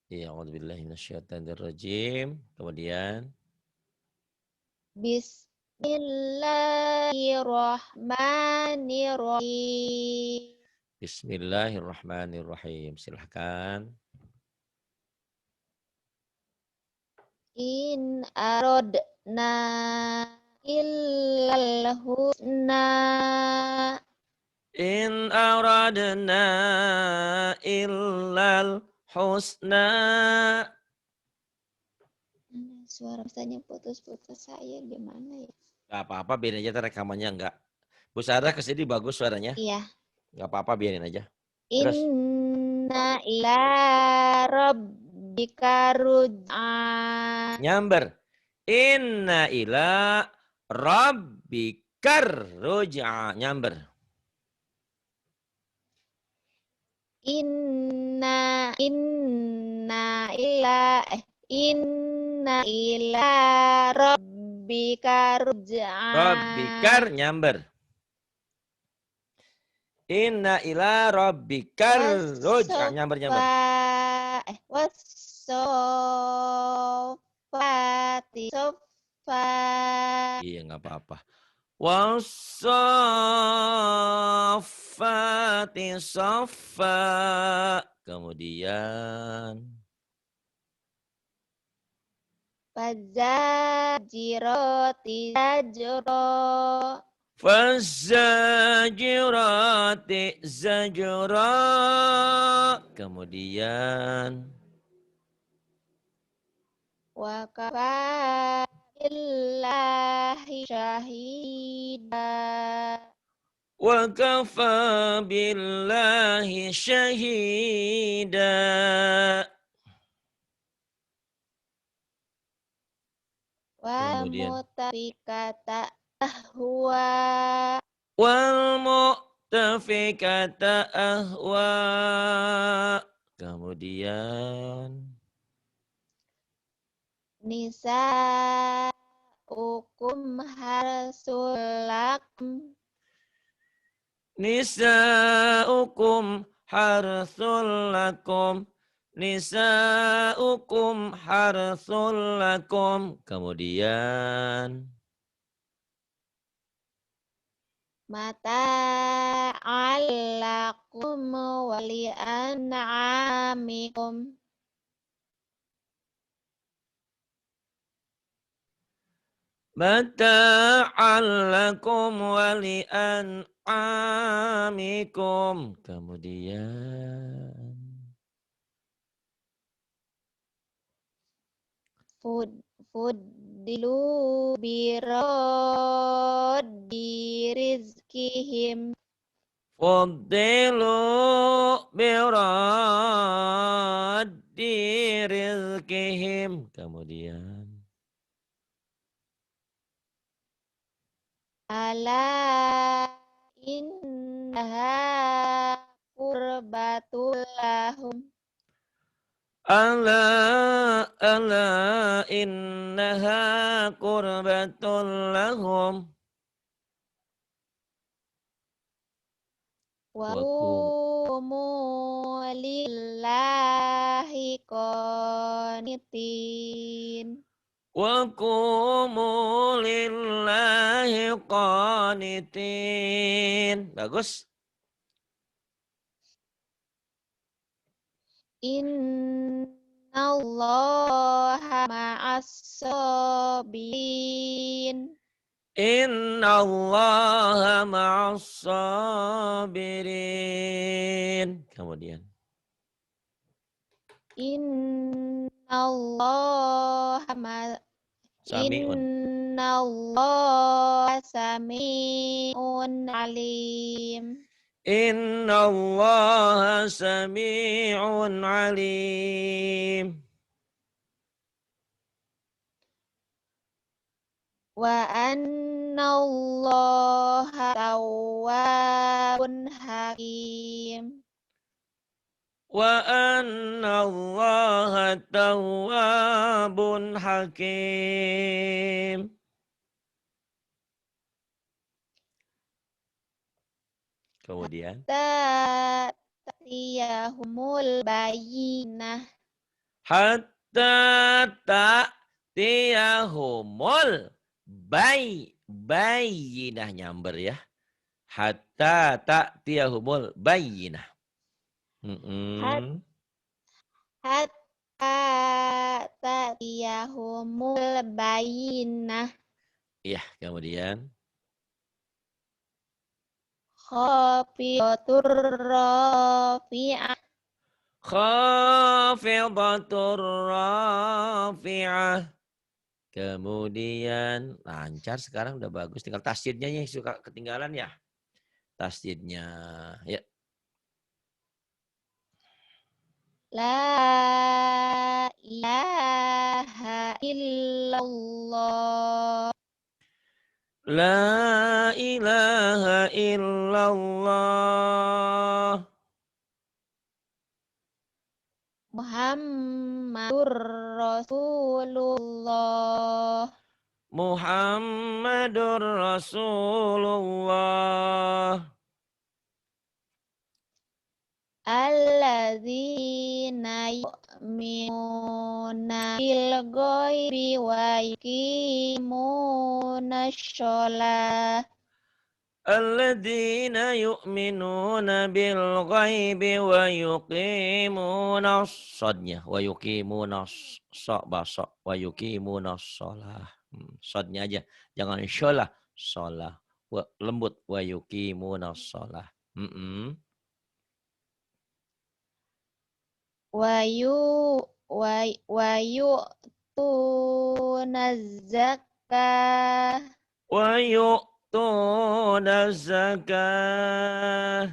Iya, a'udzubillahi minasyaitonirrajim. Kemudian Bismillahirrahmanirrahim. bismillahirrahmanirrahim. Silahkan. In aradna illal husna. In aradna illal husna. Suara misalnya putus-putus saya gimana ya? Gak apa-apa, biarin aja rekamannya enggak. Bu Sarah kesini bagus suaranya. Iya. Gak apa-apa, biarin aja. Terus. Inna ila rabbika ruj'an. Nyamber. Inna ila rabbikar ruj'a. Nyamber. Inna ila rabbika Rabbikar ruj'an. nyamber. Inna ila rabbikar ruj'a. Nyamber, nyamber. Wassofati sofa. Iya, nggak apa-apa. Wassafati saffa. Kemudian Fazajiroti zajro. fazajirati zajra. Kemudian Wa kafa billahi syahida. wa kafa billahi syahida. Wa Kemudian mutafikata ahwa. wal mu'tafikata ahwa. Kemudian Nisa ukum harsulakum. nisaukum harthul lakum. Nisaukum harthul lakum. Kemudian Mata alakum wali an'amikum. mata'an lakum wa li'an'amikum. Kemudian Fuddilu biroddi rizkihim. fuddilu biraddi rizkihim. Kemudian Ala innaha qurbatul lahum. ala innaha qurbatul lahum. Wa Wakum qumu lillahi qanitin. wakumu lillahi qanitin. Bagus. Innallaha ma'as sabirin. Inna Allah ma'as sabirin. Kemudian. Innallaha Sami'un. sami'un alim. Inna Allah sami'un alim. Wa annallaha tawwabun hakim. Wa anna Allah tawwabun hakim. Kemudian. Tatiyahumul bayyinah. Hatta ta'tiyahumul bayyinah nyamber ya. Hatta ta'tiyahumul bayyinah. Hatta ta'tiyahumul bayyinah. Iya, kemudian Khafidatur rafi'ah. khafidatur rafi'ah. Kemudian lancar sekarang udah bagus. Tinggal tasdidnya yang suka ketinggalan ya. Tasdidnya. Ya. La ilaha illallah. La ilaha illallah. Muhammadur Rasulullah. Muhammadur Rasulullah. Alladzina yu'minuna bil ghaibi wa yuqimuna sholah. Alladzina yu'minuna bil ghaibi wa yuqimuna sodnya wa yuqimuna basok wa yuqimuna sholah. Sodnya aja, jangan sholah, sholah. Lembut wa yuqimuna sholah. Wayu zakah. Wa yu'tuna zakah.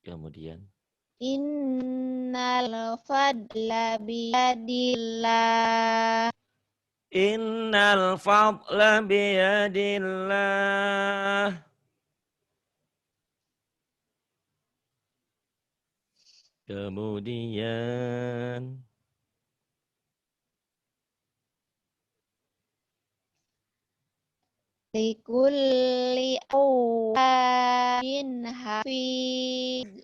Kemudian Innal fadla biyadillah. Innal fadla biyadillah. Kemudian Likulli awwabin hafiz.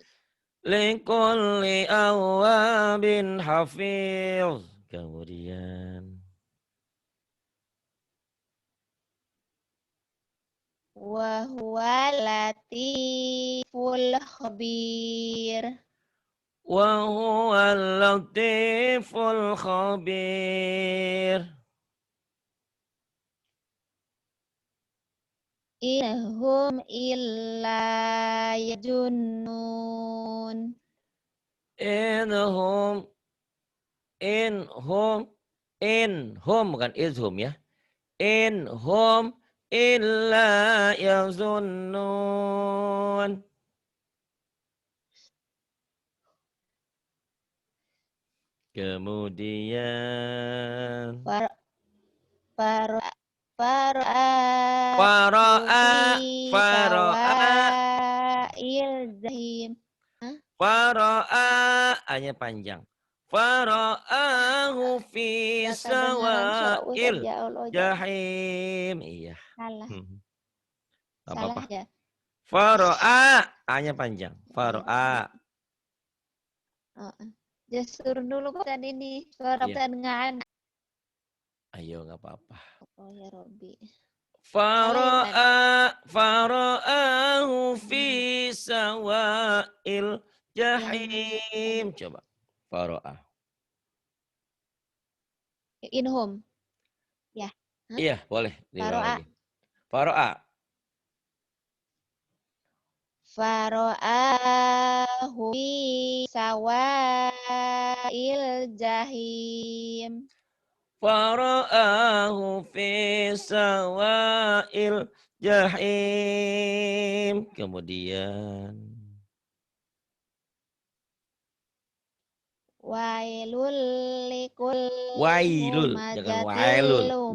likulli awwabin hafiz. Kemudian Wa huwa latiful khabir. wa huwal latiful khabir. Inhum illa yajunnun. Inhum bukan izhum ya. Inhum illa yazunnun. Kemudian Fara'a sawa'il jahim. Fara'a hanya panjang. Fara'ahu fi sawa'il jahim. Iya. Salah. Gak Salah apa-apa. ya. Fara'a hanya panjang. Fara'a. Jasur dulu kan ini suara dengan. Ayo nggak apa-apa. Oh ya Robbi. Fara'ahu fi sawa'il jahim. Coba. Fara'a. Inhum. Ya. Iya, boleh. Diulang Fara'a. lagi. Fara'a. Fara'ahu fi sawa'il jahim. Fara'ahu fi sawa'il jahim. Kemudian Wailul likulli wailul, jangan wailul.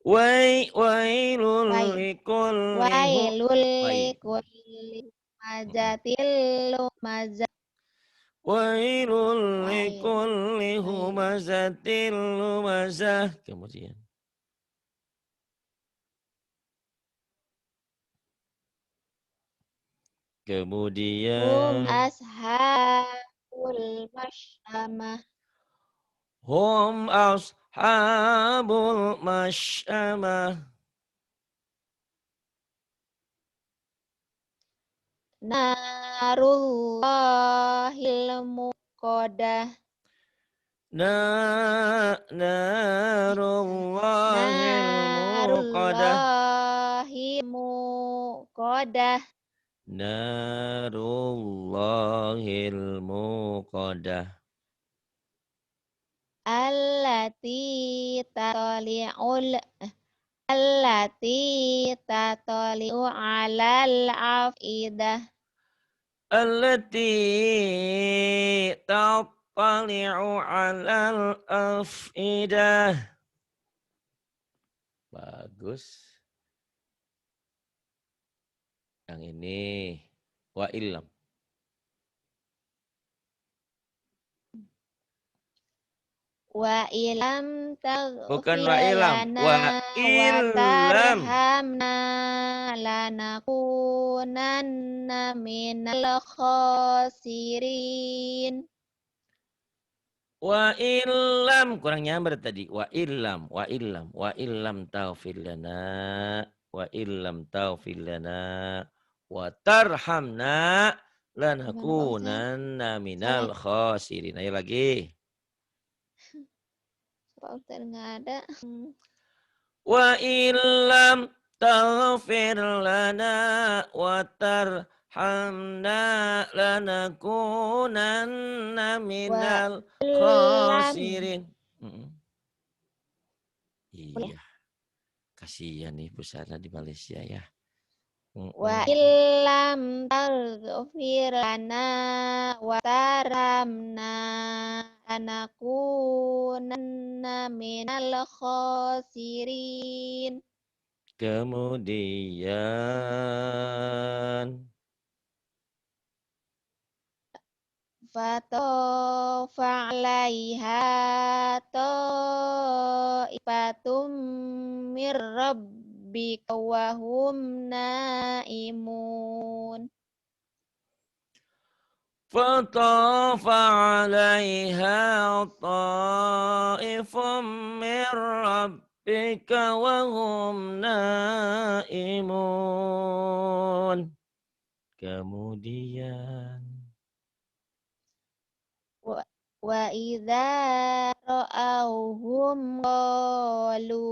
Wailul likulli humazatil lumazah. Wailul likulli humazatil lumazah. Kemudian Hum Kemudian ashabul masyamah. hum ashabul masyamah. Narullahil muqadah. Narullahil muqadah. Narullahil muqadah. Narullahil muqadah. Allati tatali'ul Allati tatali'u alal afidah. Allati tattali'u 'alal afidah. Bagus. Yang ini wa illam. Wa ilam Bukan taghfir wa illam, wa lana wa illam. tarhamna lanakunanna minal khasirin. Wa illam kurang nyamber tadi. Wa illam taghfir lana wa illam taghfir lana wa tarhamna Gimana Pak Ustaz? lanakunanna Salah, minal khasirin. Ayo lagi. Pak Ustaz nggak ada. Wa illam taghfir lana wa tarhamna lanakunanna Wa minal ilam. khasirin. Iya, kasihan nih busana di Malaysia ya. Wa illam taghfir lana wa tarhamna lanakunanna minal khasirin. Kemudian Fatofa 'alaiha ta'ifatum mir rabbika wa hum naimun. فطاف عليها طائف من ربك وهم نائمون. Kemudian Wa idza ra'awhum qalu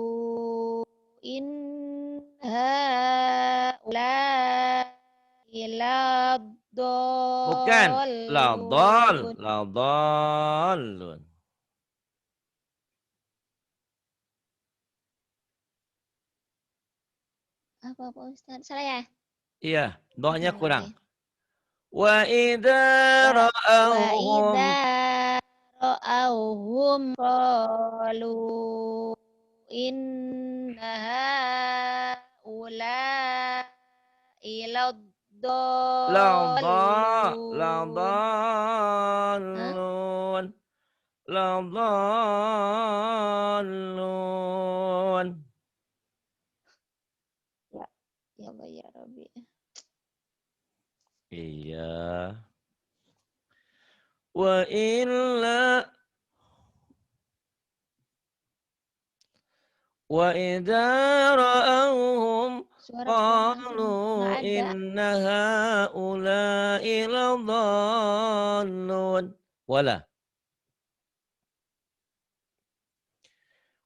in haula'i bukan laddallun. ladallun. Apa Pak Ustaz? Salah ya? Iya, doanya Salah kurang. deh. Wa idza Wa ra'awhum idza ra'awhum qalu inna haula'i laddallun. Hah? ladallun. Ladallun. Ya, ya Allah ya Rabbi. Iya. Wa illa wa idza ra'awhum Suara Ustaz Antum nggak qalu ada. inna haula'i ladallun.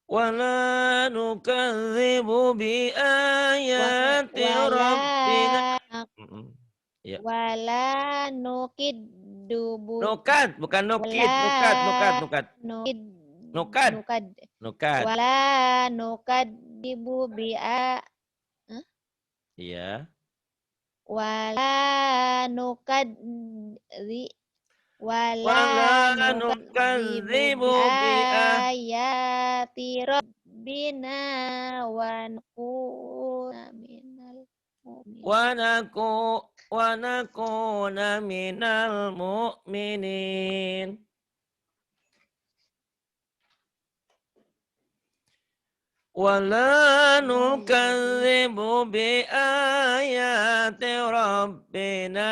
Wala nukadzibu bi ayati Wala rabbina. Ya. wala nukiddubu Nukat, bukan nukit, wala nukat. nukid Nukat, nukad nukat. wala nukadibu bi'a Iya. wala nukadzi wala Wala nukadzibu nukadzibu bi ayati rabbina wa nakuna minal mu'minin. wa nakuna minal mu'minin. Wala nukadzibu biayati rabbina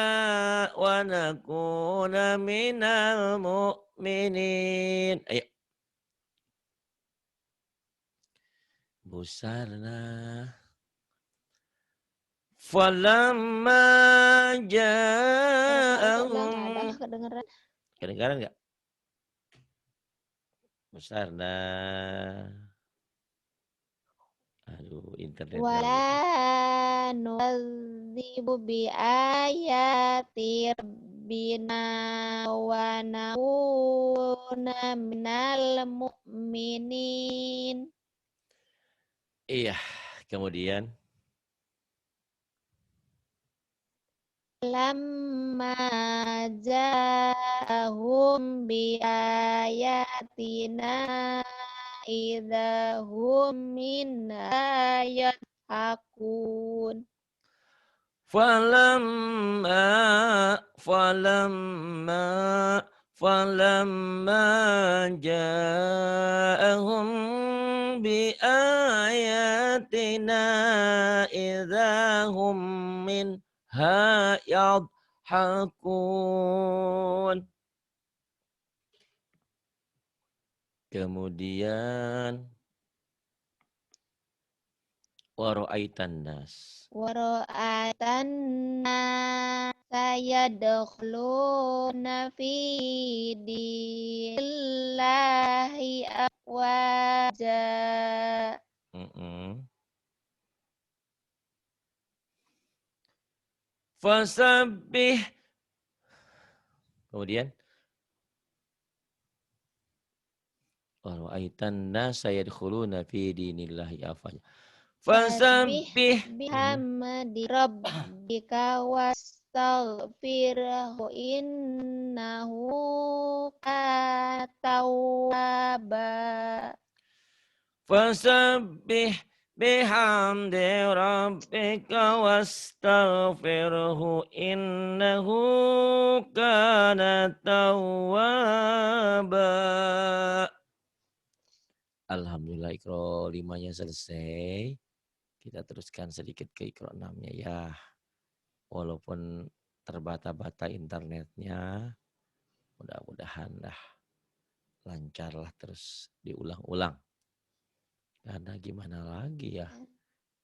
wa nakuna minal mu'minin. Ayo. Busarna. Falamma ja'ahum. Kedengeran. Kedengaran nggak? Busarna. Aduh, internet Wala nukadzibu biayati rabbina wa nakuna minal mu'minin. Iya, kemudian Lamma ja'ahum biayatina idahum minha yadhakun. falamma ja'ahum biayatina idahum minha yadhakun. Kemudian wara'aitan nas. Wara'atan sayadkhuluna fi dinillahi afwaja. Fasabbih. Kemudian wara'aitan nas sayadkhuluna fi dinillahi afwaja. Fasabbih bihamdi rabbika wastaghfirhu innahu kana tawwaba. Fasabbih bihamdi rabbika wastaghfirhu innahu kana tawwaba. Alhamdulillah Iqra 5-nya selesai. Kita teruskan sedikit ke Iqra 6-nya ya. Walaupun terbata-bata internetnya, mudah-mudahan dah lancarlah terus diulang-ulang. Karena gimana lagi ya,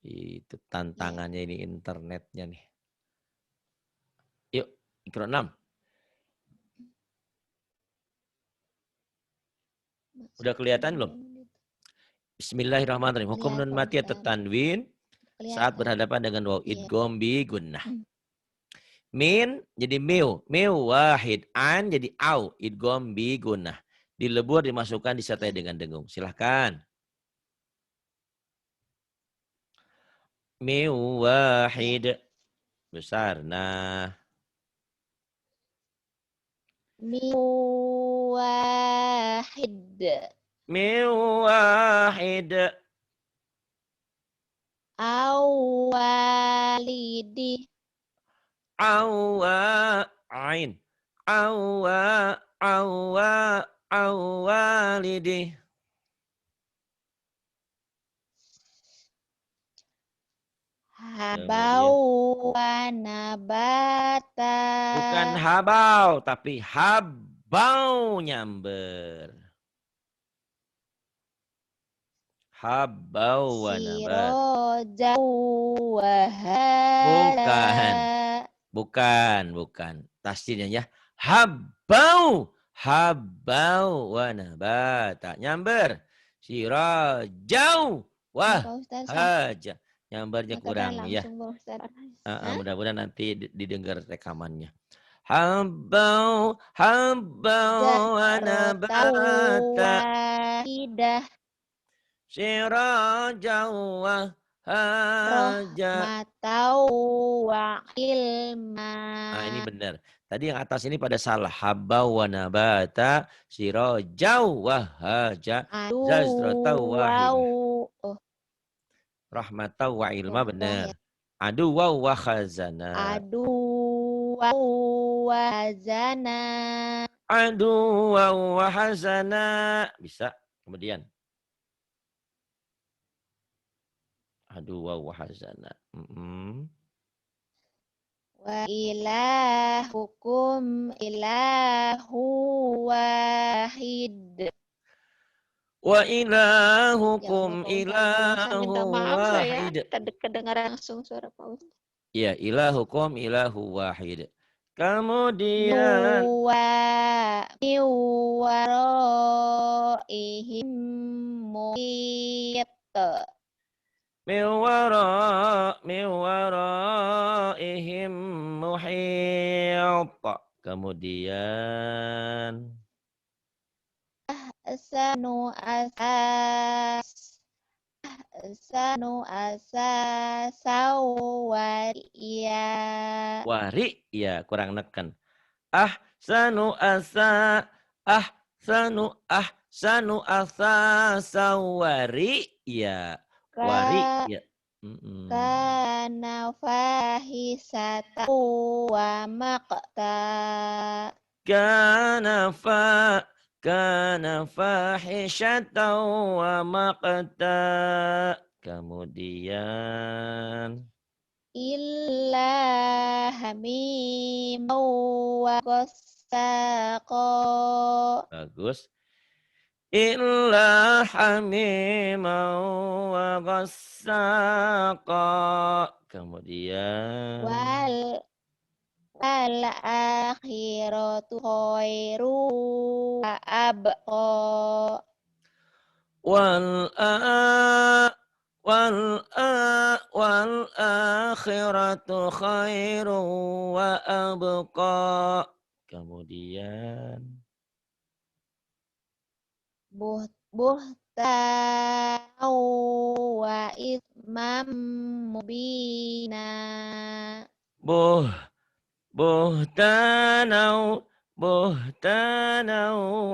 itu tantangannya ini internetnya nih. Yuk, Iqra 6. Udah kelihatan belum? Bismillahirrahmanirrahim. Hukum nun mati atau tanwin saat berhadapan dengan waw idgham bi gunnah. Min jadi miu, miu wahid, an jadi au, idgham bi gunnah. Dilebur dimasukkan disertai dengan dengung. Silahkan. Miu wahid besar. Nah. Miu wahid. Miu wahid. Awalidi. Awa ain. Awalidi. Habau wa nabata. Bukan habau, tapi habau nyamber. Habau wa nabat. Bukan. Tasdidnya ya. Habau wa nabata. Nyamber. Sirajau wah haja. Nyambernya kurang ya. Mudah-mudahan nanti didengar rekamannya. Habau wa nabata. Sirajau wa haja. Rahmatau wa ilma. Nah ini benar. Tadi yang atas ini pada salah. Habau wa nabata. Sirajau wa haja. Zazratau wa hilma. Rahmatau wa ilma benar. Adu wa khazana. Adu wa hazana. Adu wa hazana. Bisa. Kemudian. Aduh, waw hazana. Wa ilahukum ilahu wahid. Wa Ya Allah, ilahukum Pak Ustaz. Saya minta ilahu maaf saya. wahid. Kedengar langsung suara Pak Ustaz. Ya, ilahukum ilahu wahid. Kemudian miwaraihim muhit. miwaraihim muhit. Kemudian Sanu asasawariya. wari, ya kurang neken. Ahsanu asa sawari, ya wari, ya. Kana fahisata wa maqta. Kana fahishatan wa maqta. Kemudian Illa hamimau wa qassaqa. bagus. Illa hamiman wa ghassaqa. Kemudian Wal akhiratu khairu wa abqa. Wal akhiratu khairu wa abqa. Kemudian Buhtau wa ismam mubina. Buhtanau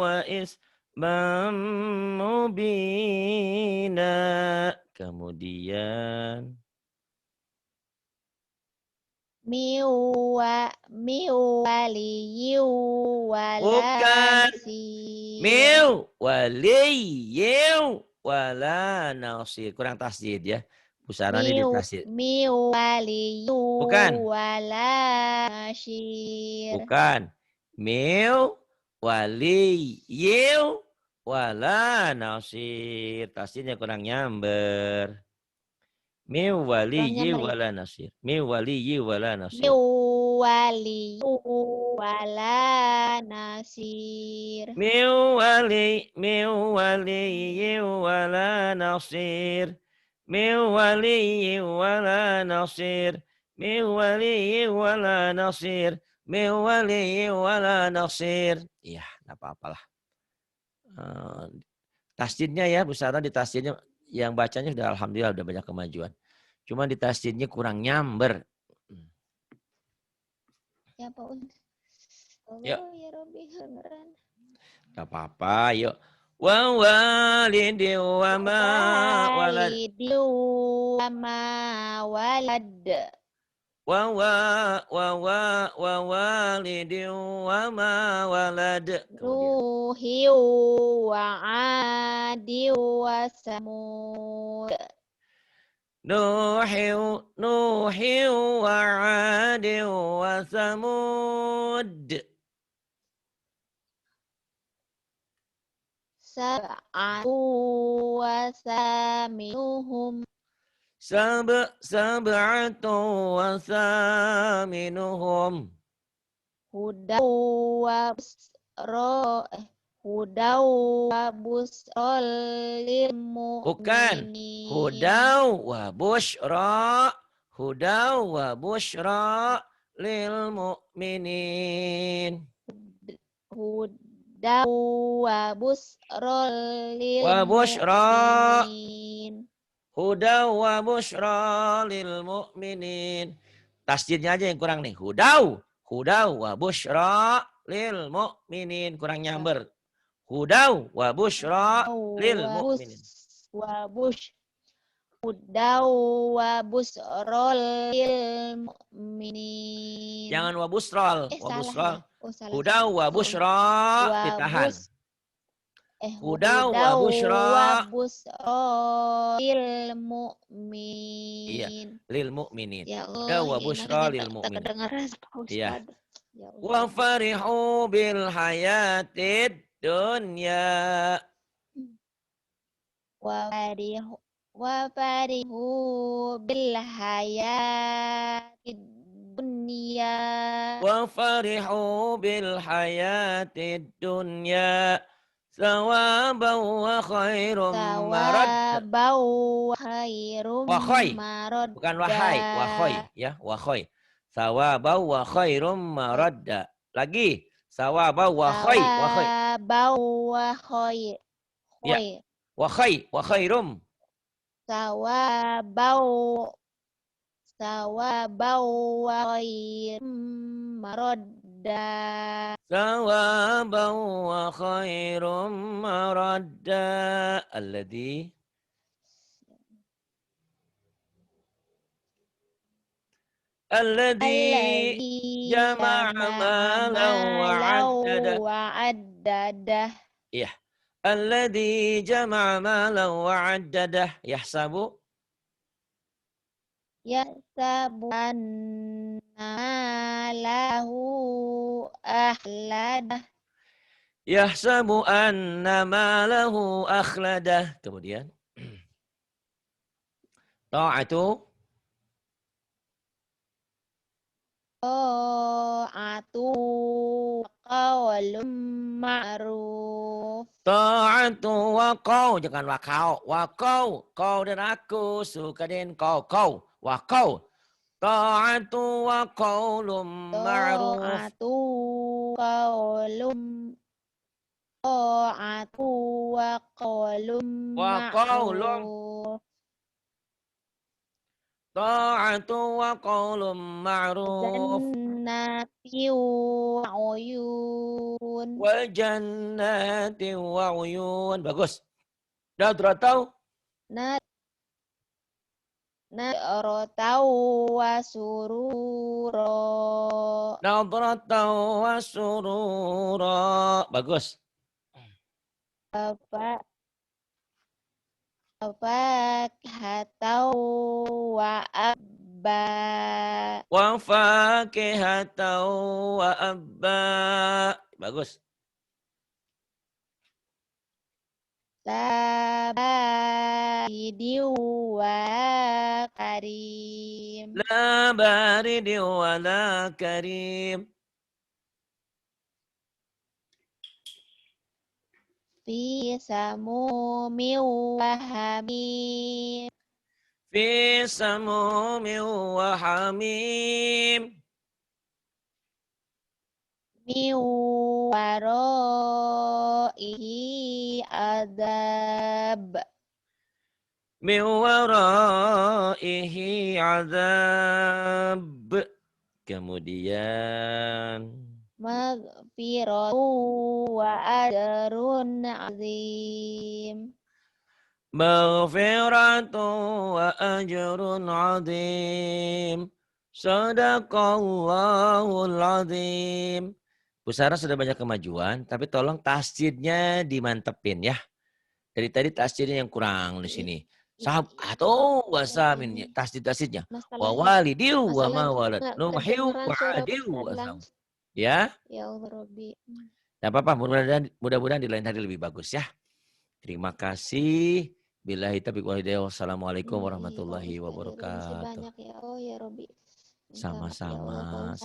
wa ismam mubina. Kemudian Miwaliyu bukan walasir. waliyu wala nasir. Kurang tasdid ya. Busana ini ditasdid. Miwaliyu Bukan. walasir. Bukan. Waliyu wala nasir. Tasdidnya kurang nyamber. Waliyu wala nasir. Waliyu wala nasir. Miwaliyu wala nasir. Miwaliyu wala nasir. Miwaliyu wala nasir. Miwaliyu wala nasir. Miwaliyu wala nasir. Iya, enggak apa-apalah. Tasdidnya ya, Bu Sarah, di tasdidnya yang bacanya sudah alhamdulillah udah banyak kemajuan. Cuma di tasdidnya kurang nyamber. Ya Pak Ustaz. Yuk. Ya Rabbi, beneran. Gak apa-apa, yuk. Wa walidi wa ma walad. Wa ma walad. Wa walidi wa ma walad. Nuhi wa adi wa samud. Nuhi wa adi wa samud. Sab'atu wa saminuhum. Sab'atu wa saminuhum. Hudaw wa busrol lil mu'minin. Bukan. Hudaw wa bushra lil mu'minin. Hudaw wa busrol lil mu'minin. Hudaw wa bushra lil mu'minin. Tasdidnya aja yang kurang nih. Hudaw wa bushra lil mu'minin. Kurang nyamber. Hudaw wa bushra lil mu'minin. Hudaw wa busrol lil mu'minin. Jangan wa busrol. Salah. Hudaw wa bushra. Ditahan. Hudaw wa busyra. Lil Iya, mu'min. lil mu'minin. Ya Hudaw Allah, wa ya busyra lil tak mu'minin. kedengaran Pak Iya. Ustad. Ya Wa Allah. farihu bil hayatid dunya. Wa farihu bil hayatid dunya. Wa farihu bil hayatid dunya. Sawaban wa khairum marad. Sawabau khairum Wa khoy. maradda. Bukan wahai, wa khoy. Ya, wa khoy. Sawabau wa khairum maradda. Lagi. Sawabau wa khoy. Wa khoy. Sawabau wa khoy. Ya. Wa khoy. Wa khairum. Sawabau wa khairum maradda. Sawaban wa khairum maradda. Alladhi jama'a malan wa 'addadah. Iya. Alladhi jama'a malan wa 'addadah. Yahsabu anna lahu ahladah. Yahsabu anna malahu akhladah. Kemudian ta'atu Qawlum ma'ruf. Ta'atu wa kau. Jangan wa kau. Wa kau. Kau dan aku suka dengan kau. Wa kau. Ta'atu wa qawlum ma'ruf. Ta'atu wa qawlum ma'ruf. Ta'atu wa qawlum ma'ruf. Jannati wa uyun. Wa jannati wa uyun. Bagus. Nadratau. Nadratau wa surura. Nadratau wa surura. Bagus. Fakihatau wa abba. Wa fakihatau wa abba. Bagus. Labari wa karim. La baridi wa la karim. Fi samumi wa hamim. Fi samumi wa hamim. Min waraihi azab. Min waraihi azab. Kemudian Maghfiratu wa ajrun azim. Maghfiratu wa ajrun azim. Sadaqallahul azim. Bu Sarah sudah banyak kemajuan, tapi tolong tasjidnya dimantepin ya. Dari tadi tasjidnya yang kurang di sini. Atau wasamin tasjidnya. Wa walidiu wa ma walad. Nuhiu wa adiu wa. Ya. Ya Allah Rabbi. Tidak apa-apa, mudah-mudahan di lain hari lebih bagus ya. Terima kasih. Billahi taufiq wal hidayah. Wassalamualaikum warahmatullahi wabarakatuh. Banyak ya Allah ya Rabbi. Sama-sama.